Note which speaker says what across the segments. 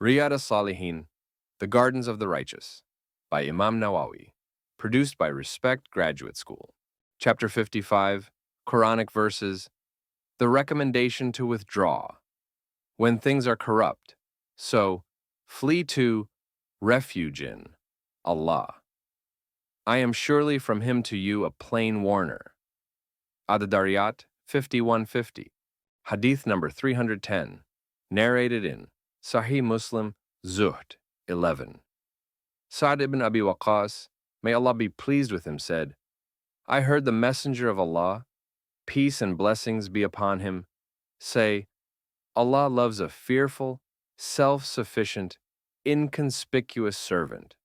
Speaker 1: Riyad As-Salihin, The Gardens of the Righteous, by Imam Nawawi, produced by Respect Graduate School. Chapter 55, Quranic Verses, The Recommendation to Withdraw. When things are corrupt, so flee to, refuge in, Allah. I am surely from him to you a plain warner. Ad-Dariyat 5150, hadith number 310, narrated in Sahih Muslim, Zuhd 11. Sa'd ibn Abi Waqqas, may Allah be pleased with him, said, I heard the Messenger of Allah, peace and blessings be upon him, say, Allah loves a fearful, self-sufficient, inconspicuous servant.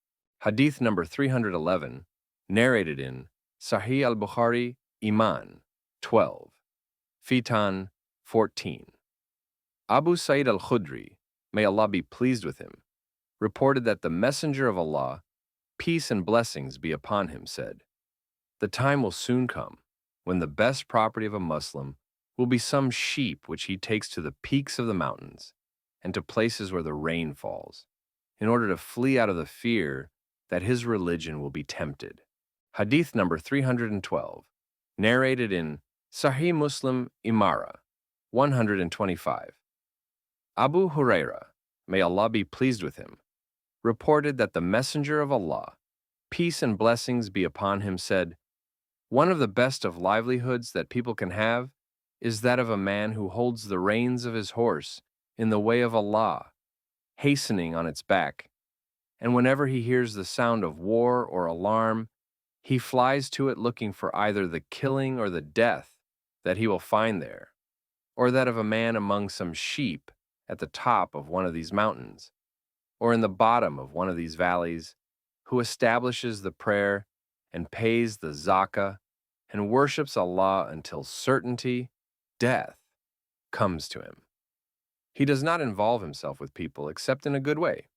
Speaker 1: Hadith number 311, narrated in Sahih al-Bukhari, Iman 12. Fitan 14. Abu Sa'id al-Khudri, may Allah be pleased with him, reported that the Messenger of Allah, peace and blessings be upon him, said, the time will soon come when the best property of a Muslim will be some sheep which he takes to the peaks of the mountains and to places where the rain falls, in order to flee out of the fear that his religion will be tempted. Hadith number 312, narrated in Sahih Muslim Imara 125. Abu Huraira, may Allah be pleased with him, reported that the Messenger of Allah, peace and blessings be upon him, said, one of the best of livelihoods that people can have is that of a man who holds the reins of his horse in the way of Allah, hastening on its back, and whenever he hears the sound of war or alarm, he flies to it looking for either the killing or the death that he will find there, or that of a man among some sheep at the top of one of these mountains, or in the bottom of one of these valleys, who establishes the prayer and pays the zakah and worships Allah until certainty, death, comes to him. He does not involve himself with people except in a good way,